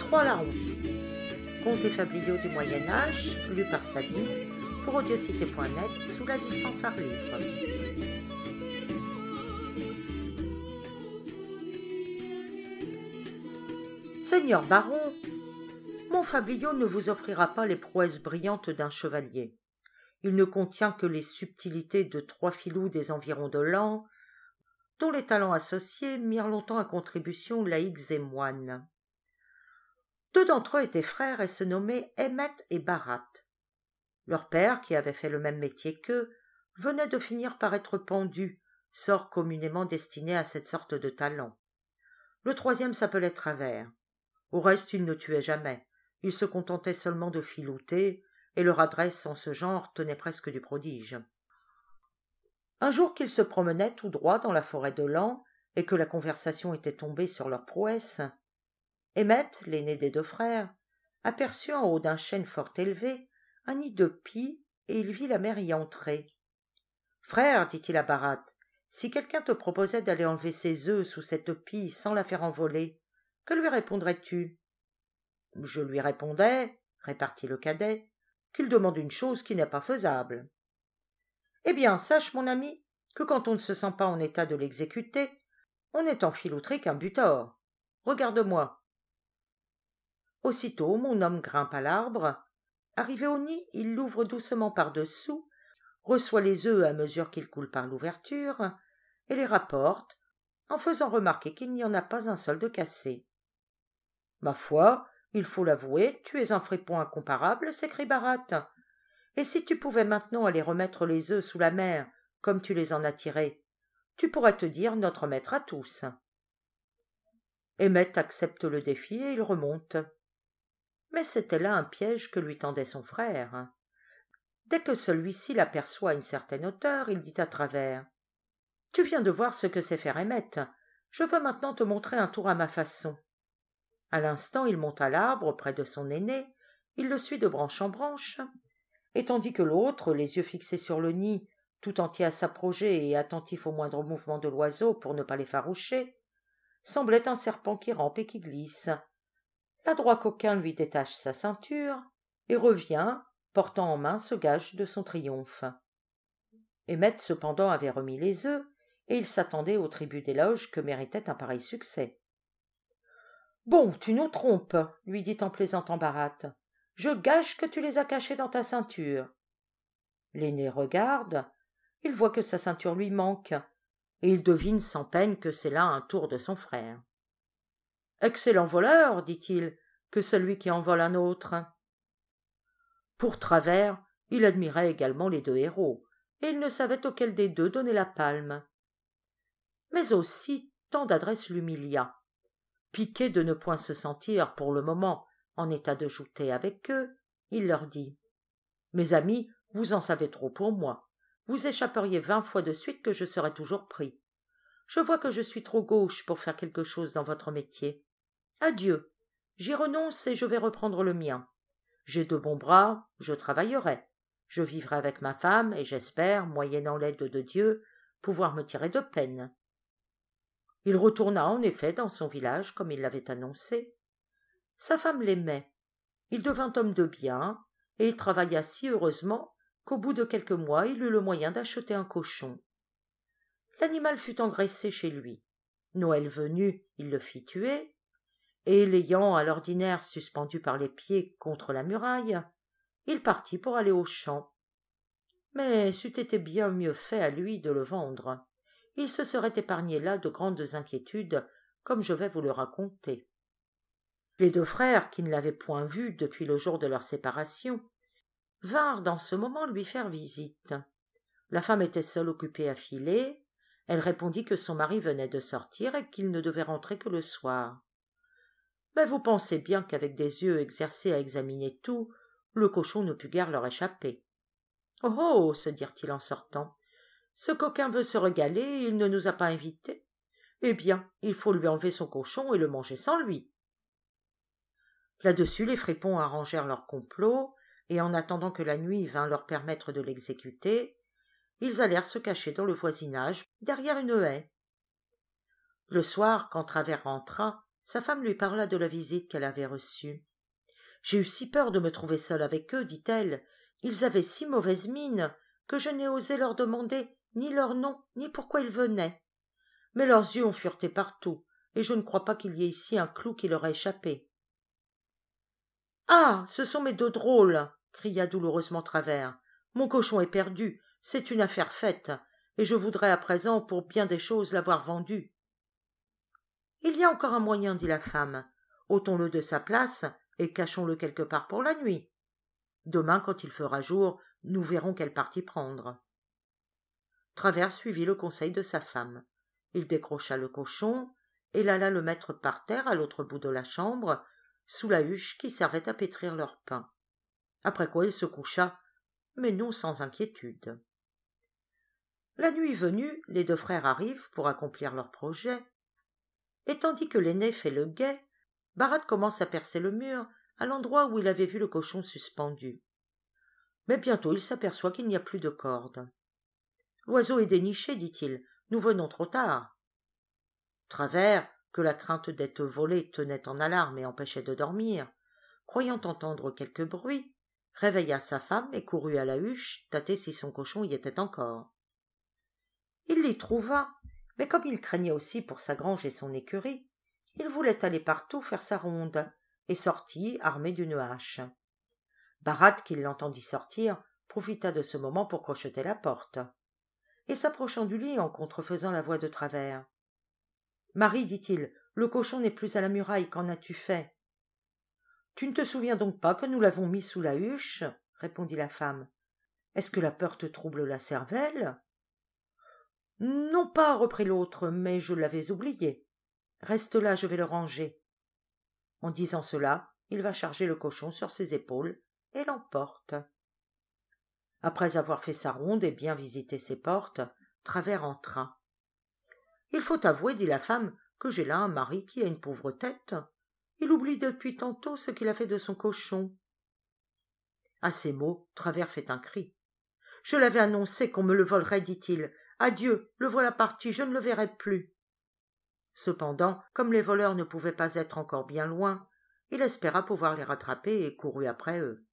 3 larrons. Contes et fabliaux du Moyen-Âge, lu par Sabine, pour audiocité.net, sous la licence Art Livre. Seigneur baron, mon fabliau ne vous offrira pas les prouesses brillantes d'un chevalier. Il ne contient que les subtilités de 3 filous des environs de Laon, dont les talents associés mirent longtemps à contribution laïcs et moines. 2 d'entre eux étaient frères et se nommaient Emmet et Barat. Leur père, qui avait fait le même métier qu'eux, venait de finir par être pendu, sort communément destiné à cette sorte de talent. Le 3e s'appelait Travers. Au reste, il ne tuait jamais. Il se contentait seulement de filouter, et leur adresse en ce genre tenait presque du prodige. Un jour qu'ils se promenaient tout droit dans la forêt de Laon, et que la conversation était tombée sur leur prouesse, Emmet, l'aîné des 2 frères, aperçut en haut d'un chêne fort élevé un nid de pie, et il vit la mère y entrer. « Frère, dit-il à Barat, si quelqu'un te proposait d'aller enlever ses œufs sous cette pie sans la faire envoler, que lui répondrais-tu » ? « Je lui répondais, répartit le cadet, qu'il demande une chose qui n'est pas faisable. »« Eh bien, sache, mon ami, que quand on ne se sent pas en état de l'exécuter, on est en filouterie qu'un butor. Regarde-moi. » Aussitôt, mon homme grimpe à l'arbre. Arrivé au nid, il l'ouvre doucement par-dessous, reçoit les œufs à mesure qu'ils coulent par l'ouverture, et les rapporte, en faisant remarquer qu'il n'y en a pas un seul de cassé. « Ma foi, il faut l'avouer, tu es un fripon incomparable, s'écrie Barat. Et si tu pouvais maintenant aller remettre les œufs sous la mer, comme tu les en as tirés, tu pourrais te dire notre maître à tous. » Emmet accepte le défi et il remonte. Mais c'était là un piège que lui tendait son frère. Dès que celui-ci l'aperçoit à une certaine hauteur, il dit à Travers : « Tu viens de voir ce que sait faire Emmet. Je veux maintenant te montrer un tour à ma façon. » À l'instant, il monte à l'arbre près de son aîné, il le suit de branche en branche, et tandis que l'autre, les yeux fixés sur le nid, tout entier à s'approcher et attentif au moindre mouvement de l'oiseau pour ne pas l'effaroucher, semblait un serpent qui rampe et qui glisse. L'adroit coquin lui détache sa ceinture et revient, portant en main ce gage de son triomphe. Emmet cependant avait remis les œufs, et il s'attendait au tribut d'éloge que méritait un pareil succès. « Bon, tu nous trompes, lui dit en plaisantant Barat. Je gage que tu les as cachés dans ta ceinture. » L'aîné regarde, il voit que sa ceinture lui manque, et il devine sans peine que c'est là un tour de son frère. « Excellent voleur, dit-il, que celui qui en vole un autre. » Pour Travers, il admirait également les 2 héros, et il ne savait auquel des 2 donner la palme. Mais aussi, tant d'adresse l'humilia. Piqué de ne point se sentir, pour le moment, en état de jouter avec eux, il leur dit : « Mes amis, vous en savez trop pour moi. Vous échapperiez 20 fois de suite que je serais toujours pris. Je vois que je suis trop gauche pour faire quelque chose dans votre métier. Adieu, j'y renonce et je vais reprendre le mien. J'ai 2 bons bras, je travaillerai. Je vivrai avec ma femme et j'espère, moyennant l'aide de Dieu, pouvoir me tirer de peine. » Il retourna en effet dans son village comme il l'avait annoncé. Sa femme l'aimait. Il devint homme de bien, et il travailla si heureusement qu'au bout de quelques mois il eut le moyen d'acheter un cochon. L'animal fut engraissé chez lui. Noël venu, il le fit tuer, et l'ayant à l'ordinaire suspendu par les pieds contre la muraille, il partit pour aller au champ. Mais c'eût été bien mieux fait à lui de le vendre. Il se serait épargné là de grandes inquiétudes, comme je vais vous le raconter. Les 2 frères, qui ne l'avaient point vu depuis le jour de leur séparation, vinrent dans ce moment lui faire visite. La femme était seule occupée à filer. Elle répondit que son mari venait de sortir et qu'il ne devait rentrer que le soir. Mais vous pensez bien qu'avec des yeux exercés à examiner tout, le cochon ne put guère leur échapper. « Oh, oh !» se dirent-ils en sortant. « Ce coquin veut se régaler et il ne nous a pas invités. Eh bien, il faut lui enlever son cochon et le manger sans lui. » Là-dessus, les fripons arrangèrent leur complot, et en attendant que la nuit vînt leur permettre de l'exécuter, ils allèrent se cacher dans le voisinage, derrière une haie. Le soir, quand Travers rentra, sa femme lui parla de la visite qu'elle avait reçue. « J'ai eu si peur de me trouver seule avec eux, dit-elle. Ils avaient si mauvaise mine que je n'ai osé leur demander ni leur nom, ni pourquoi ils venaient. Mais leurs yeux ont fureté partout, et je ne crois pas qu'il y ait ici un clou qui leur a échappé. »« Ah, ce sont mes deux drôles !» cria douloureusement Travers. « Mon cochon est perdu, c'est une affaire faite, et je voudrais à présent pour bien des choses l'avoir vendu. »« Il y a encore un moyen, dit la femme. Ôtons-le de sa place et cachons-le quelque part pour la nuit. Demain, quand il fera jour, nous verrons quel parti prendre. » Travers suivit le conseil de sa femme. Il décrocha le cochon et l'alla le mettre par terre à l'autre bout de la chambre, sous la huche qui servait à pétrir leur pain. Après quoi il se coucha, mais non sans inquiétude. La nuit venue, les deux frères arrivent pour accomplir leur projet, et tandis que l'aîné fait le guet, Bharat commence à percer le mur à l'endroit où il avait vu le cochon suspendu. Mais bientôt il s'aperçoit qu'il n'y a plus de corde. « L'oiseau est déniché, dit-il, nous venons trop tard. » Travers, que la crainte d'être volé tenait en alarme et empêchait de dormir, croyant entendre quelque bruit, réveilla sa femme et courut à la huche tâter si son cochon y était encore. Il l'y trouva, mais comme il craignait aussi pour sa grange et son écurie, il voulait aller partout faire sa ronde, et sortit armé d'une hache. Bharat, qui l'entendit sortir, profita de ce moment pour crocheter la porte, et s'approchant du lit en contrefaisant la voix de Travers. « Marie, dit-il, le cochon n'est plus à la muraille, qu'en as-tu fait ?»« Tu ne te souviens donc pas que nous l'avons mis sous la huche ?» répondit la femme. « Est-ce que la peur te trouble la cervelle ?»« Non pas, reprit l'autre, mais je l'avais oublié. Reste là, je vais le ranger. » En disant cela, il va charger le cochon sur ses épaules et l'emporte. Après avoir fait sa ronde et bien visité ses portes, Travers entra. « Il faut avouer, dit la femme, que j'ai là un mari qui a une pauvre tête. Il oublie depuis tantôt ce qu'il a fait de son cochon. » À ces mots, Travers fait un cri. « Je l'avais annoncé qu'on me le volerait, dit-il. Adieu, le voilà parti, je ne le verrai plus. » Cependant, comme les voleurs ne pouvaient pas être encore bien loin, il espéra pouvoir les rattraper et courut après eux.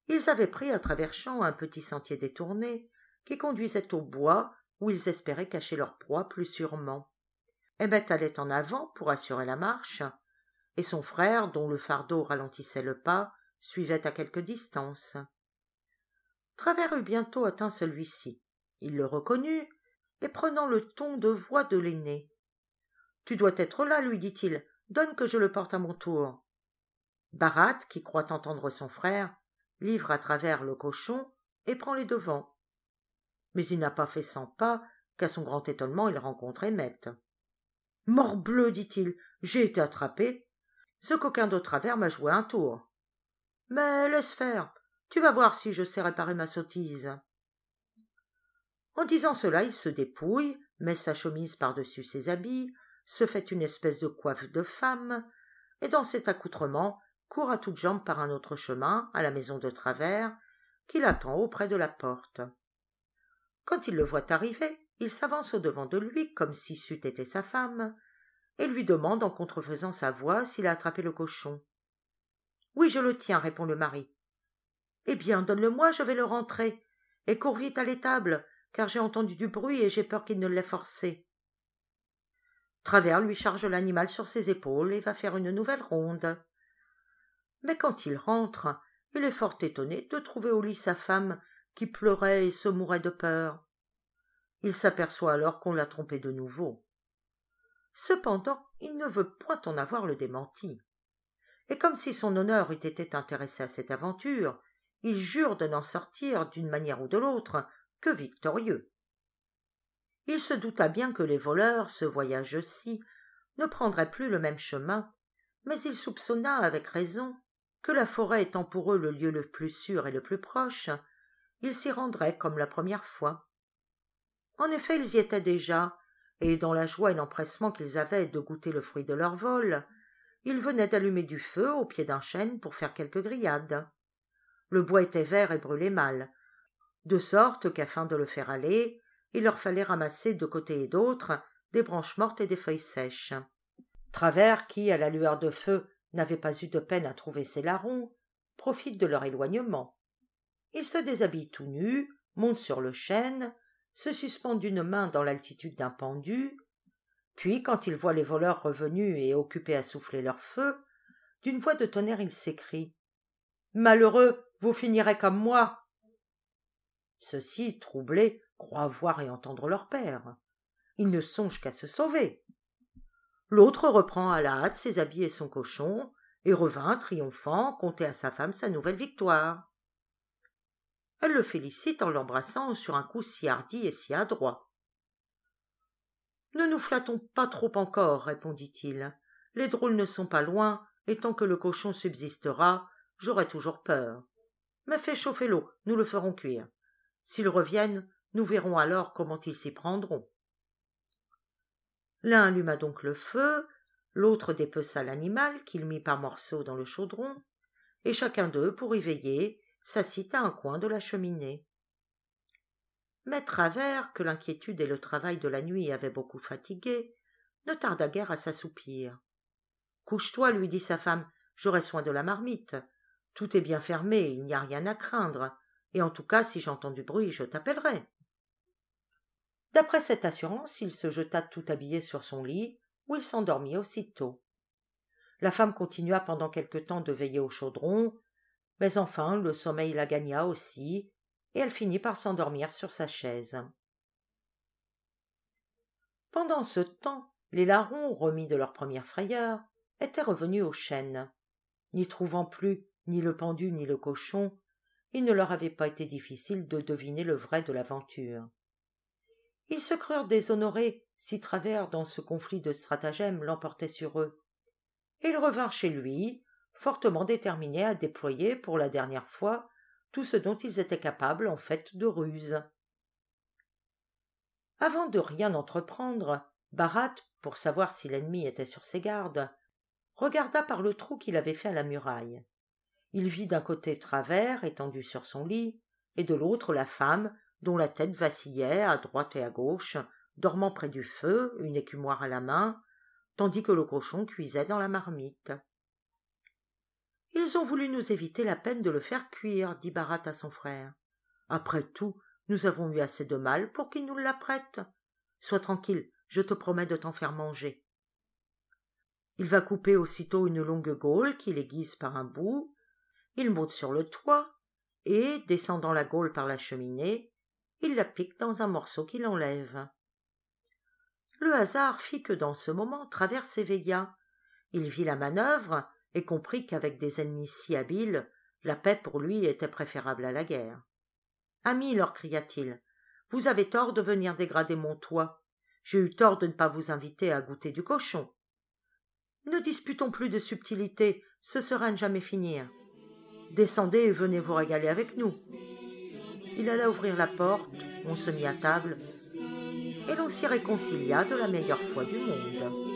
Ils avaient pris à travers champs un petit sentier détourné qui conduisait au bois où ils espéraient cacher leur proie plus sûrement. Emmett allait en avant pour assurer la marche, et son frère, dont le fardeau ralentissait le pas, suivait à quelque distance. Travers eut bientôt atteint celui-ci. Il le reconnut, et prenant le ton de voix de l'aîné. « Tu dois être là, lui dit-il. Donne que je le porte à mon tour. » Bharat, qui croit entendre son frère, livre à Travers le cochon et prend les devants. Mais il n'a pas fait 100 pas qu'à son grand étonnement il rencontre Emmett. « Morbleu, dit-il, j'ai été attrapé. Ce coquin de Travers m'a joué un tour. Mais laisse faire, tu vas voir si je sais réparer ma sottise. » En disant cela, il se dépouille, met sa chemise par-dessus ses habits, se fait une espèce de coiffe de femme, et dans cet accoutrement court à toutes jambes par un autre chemin à la maison de Travers, qui l'attend auprès de la porte. Quand il le voit arriver, il s'avance au-devant de lui comme si c'eût été sa femme, et lui demande en contrefaisant sa voix s'il a attrapé le cochon. « Oui, je le tiens, répond le mari. « Eh bien, donne-le-moi, je vais le rentrer, et cours vite à l'étable, car j'ai entendu du bruit et j'ai peur qu'il ne l'ait forcé. » Travers lui charge l'animal sur ses épaules et va faire une nouvelle ronde. Mais quand il rentre, il est fort étonné de trouver au lit sa femme qui pleurait et se mourait de peur. Il s'aperçoit alors qu'on l'a trompé de nouveau. Cependant, il ne veut point en avoir le démenti. Et comme si son honneur eût été intéressé à cette aventure, il jure de n'en sortir, d'une manière ou de l'autre, que victorieux. Il se douta bien que les voleurs, ce voyage-ci, ne prendraient plus le même chemin, mais il soupçonna avec raison que la forêt étant pour eux le lieu le plus sûr et le plus proche, ils s'y rendraient comme la première fois. En effet, ils y étaient déjà, et dans la joie et l'empressement qu'ils avaient de goûter le fruit de leur vol, ils venaient d'allumer du feu au pied d'un chêne pour faire quelques grillades. Le bois était vert et brûlait mal, de sorte qu'afin de le faire aller, il leur fallait ramasser de côté et d'autre des branches mortes et des feuilles sèches. Travers, qui, à la lueur de feu, n'avait pas eu de peine à trouver ses larrons, profite de leur éloignement. Il se déshabille tout nu, monte sur le chêne, se suspend d'une main dans l'altitude d'un pendu, puis, quand il voit les voleurs revenus et occupés à souffler leur feu, d'une voix de tonnerre il s'écrie « Malheureux, vous finirez comme moi !» Ceux-ci, troublés, croient voir et entendre leur père. Ils ne songent qu'à se sauver. L'autre reprend à la hâte ses habits et son cochon, et revint, triomphant, conter à sa femme sa nouvelle victoire. Elle le félicite en l'embrassant sur un coup si hardi et si adroit. « Ne nous flattons pas trop encore, répondit-il. Les drôles ne sont pas loin, et tant que le cochon subsistera, j'aurai toujours peur. Mais fais chauffer l'eau, nous le ferons cuire. S'ils reviennent, nous verrons alors comment ils s'y prendront. » L'un alluma donc le feu, l'autre dépeça l'animal qu'il mit par morceaux dans le chaudron, et chacun d'eux, pour y veiller, s'assit à un coin de la cheminée. Mais Travers, que l'inquiétude et le travail de la nuit avaient beaucoup fatigué, ne tarda guère à s'assoupir. « Couche-toi, lui dit sa femme, j'aurai soin de la marmite. Tout est bien fermé, il n'y a rien à craindre, et en tout cas, si j'entends du bruit, je t'appellerai. » D'après cette assurance, il se jeta tout habillé sur son lit, où il s'endormit aussitôt. La femme continua pendant quelque temps de veiller au chaudron, mais enfin le sommeil la gagna aussi, et elle finit par s'endormir sur sa chaise. Pendant ce temps, les larrons, remis de leur première frayeur, étaient revenus au chêne. N'y trouvant plus ni le pendu ni le cochon, il ne leur avait pas été difficile de deviner le vrai de l'aventure. Ils se crurent déshonorés si Travers, dans ce conflit de stratagèmes, l'emportait sur eux, et ils revinrent chez lui, fortement déterminés à déployer pour la dernière fois tout ce dont ils étaient capables en fait de ruse. Avant de rien entreprendre, Bharat, pour savoir si l'ennemi était sur ses gardes, regarda par le trou qu'il avait fait à la muraille. Il vit d'un côté Travers étendu sur son lit, et de l'autre la femme, dont la tête vacillait à droite et à gauche, dormant près du feu, une écumoire à la main, tandis que le cochon cuisait dans la marmite. « Ils ont voulu nous éviter la peine de le faire cuire, dit Bharat à son frère. Après tout, nous avons eu assez de mal pour qu'ils nous l'apprêtent. Sois tranquille, je te promets de t'en faire manger. » Il va couper aussitôt une longue gaule qu'il aiguise par un bout, il monte sur le toit, et, descendant la gaule par la cheminée, il la pique dans un morceau qu'il enlève. Le hasard fit que dans ce moment Travers s'éveilla. Il vit la manœuvre et comprit qu'avec des ennemis si habiles, la paix pour lui était préférable à la guerre. « Amis, leur cria-t-il, vous avez tort de venir dégrader mon toit. J'ai eu tort de ne pas vous inviter à goûter du cochon. Ne disputons plus de subtilité, ce serait à ne jamais finir. Descendez et venez vous régaler avec nous. » Il alla ouvrir la porte, on se mit à table, et l'on s'y réconcilia de la meilleure foi du monde.